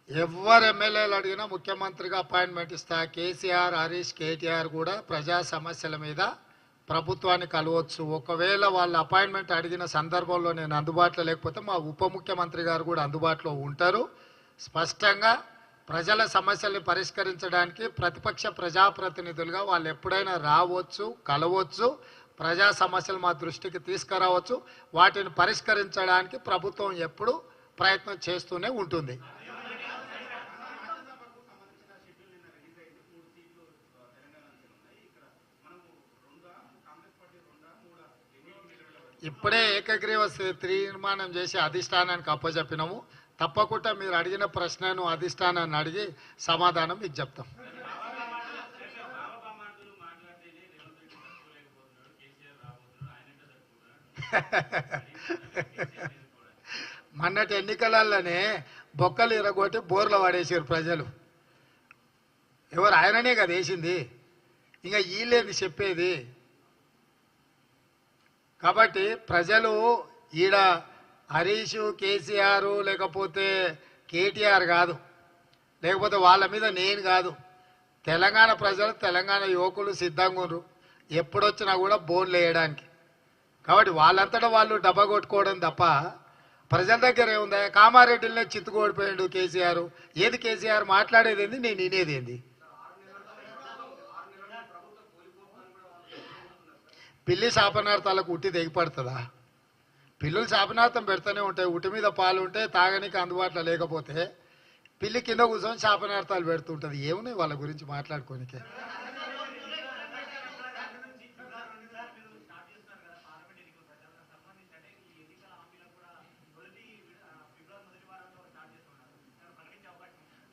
ఎవరు ఎమ్మెల్యేలు అడిగినా ముఖ్యమంత్రిగా అపాయింట్మెంట్ ఇస్తా. కేసీఆర్, హరీష్, కేటీఆర్ కూడా ప్రజా సమస్యల మీద ప్రభుత్వాన్ని కలవచ్చు. ఒకవేళ వాళ్ళ అపాయింట్మెంట్ అడిగిన సందర్భంలో నేను అందుబాటులో లేకపోతే మా ఉప ముఖ్యమంత్రి గారు కూడా అందుబాటులో ఉంటారు. స్పష్టంగా ప్రజల సమస్యల్ని పరిష్కరించడానికి ప్రతిపక్ష ప్రజాప్రతినిధులుగా వాళ్ళు ఎప్పుడైనా రావచ్చు, కలవచ్చు, ప్రజా సమస్యలు మా దృష్టికి తీసుకురావచ్చు. వాటిని పరిష్కరించడానికి ప్రభుత్వం ఎప్పుడు ప్రయత్నం చేస్తూనే ఉంటుంది. ఇప్పుడే ఏకగ్రీవ తీర్మానం చేసి అధిష్టానానికి అప్పచెప్పినాము. తప్పకుండా మీరు అడిగిన ప్రశ్నను అధిష్టానాన్ని అడిగి సమాధానం మీకు చెప్తాం. మొన్నటి ఎన్నికలలోనే బొక్కలు ఇరగొట్టి బోర్లు పడేసారు ప్రజలు. ఎవరు? ఆయననే కదా వేసింది. ఇంకా వీళ్ళేది చెప్పేది. కాబట్టి ప్రజలు ఈడ హరీష్, కేసీఆర్ లేకపోతే కేటీఆర్ కాదు, లేకపోతే వాళ్ళ మీద నేను కాదు, తెలంగాణ ప్రజలు, తెలంగాణ యువకులు సిద్ధంగా ఉన్నారు ఎప్పుడొచ్చినా కూడా బోన్లు వేయడానికి. కాబట్టి వాళ్ళంతటా వాళ్ళు డబ్బా కొట్టుకోవడం తప్ప ప్రజల దగ్గర ఏముందా? కామారెడ్డిలోనే చిత్తుకోడిపోయాడు కేసీఆర్. ఏది కేసీఆర్ మాట్లాడేది ఏంది, నేను వినేది ఏంది? పిల్లి శాపనార్థాలకు ఉట్టి తెగిపడుతుందా? పిల్లులు శాపనార్థం పెడుతూనే ఉంటాయి. ఉట్టి మీద పాలు ఉంటే తాగడానికి అందుబాటులో లేకపోతే పిల్లి కింద కూర్చొని శాపనార్థాలు పెడుతుంటుంది. ఏమున్నాయి వాళ్ళ గురించి మాట్లాడుకోనికే?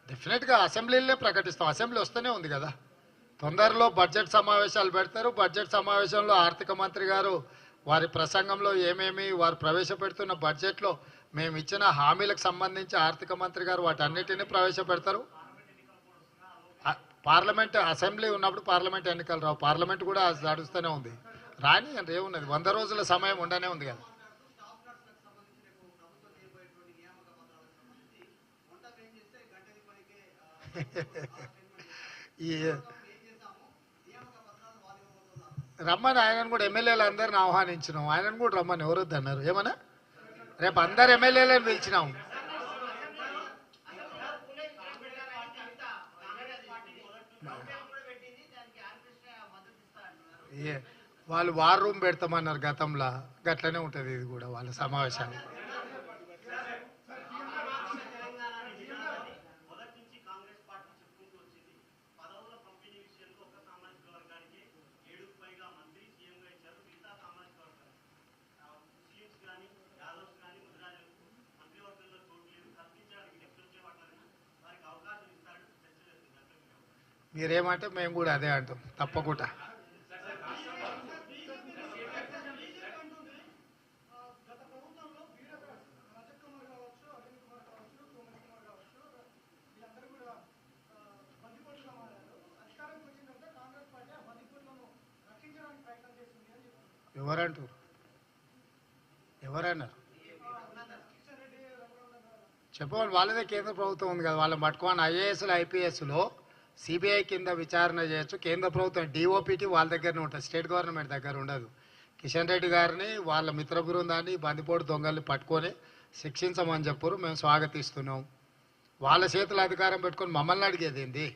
డెఫినెట్గా అసెంబ్లీలోనే ప్రకటిస్తాం. అసెంబ్లీ వస్తూనే ఉంది కదా. తొందరలో బడ్జెట్ సమావేశాలు పెడతారు. బడ్జెట్ సమావేశంలో ఆర్థిక మంత్రి గారు వారి ప్రసంగంలో ఏమేమి వారు ప్రవేశపెడుతున్న బడ్జెట్లో మేము ఇచ్చిన హామీలకు సంబంధించి ఆర్థిక మంత్రి గారు వాటన్నిటిని ప్రవేశపెడతారు. పార్లమెంట్ అసెంబ్లీ ఉన్నప్పుడు పార్లమెంట్ ఎన్నికలు రావు. పార్లమెంట్ కూడా నడుస్తూనే ఉంది. రాని అంటే ఏమున్నది, 100 రోజుల సమయం ఉండనే ఉంది కదా. ఈ రమ్మని ఆయనను కూడా ఎమ్మెల్యేలు అందరిని ఆహ్వానించినాం. ఆయనను కూడా రమ్మని ఎవరు వద్దన్నారు? ఏమన్నా రేపు అందరు ఎమ్మెల్యేలను పిలిచినాం. వాళ్ళు వార్ రూమ్ పెడతామన్నారు గతంలో. గట్లనే ఉంటుంది ఇది కూడా వాళ్ళ సమావేశాలు. మీరేమంటే మేము కూడా అదే అంటాం తప్పకుండా. ఎవరంటారు? ఎవరన్నారు? చెప్పవాలి. వాళ్ళదే కేంద్ర ప్రభుత్వం ఉంది కదా. వాళ్ళని పట్టుకోని ఐఏఎస్లు, ఐపీఎస్లో సిబిఐ కింద విచారణ చేయొచ్చు. కేంద్ర ప్రభుత్వం డిఓపిటి వాళ్ళ దగ్గరనే ఉంటుంది, స్టేట్ గవర్నమెంట్ దగ్గర ఉండదు. కిషన్ రెడ్డి గారిని వాళ్ళ మిత్ర బృందాన్ని బందిపోటు దొంగల్ని పట్టుకొని శిక్షించమని చెప్పారు. మేము స్వాగతిస్తున్నాం. వాళ్ళ చేతుల అధికారం పెట్టుకొని మమ్మల్ని అడిగేది ఏంది?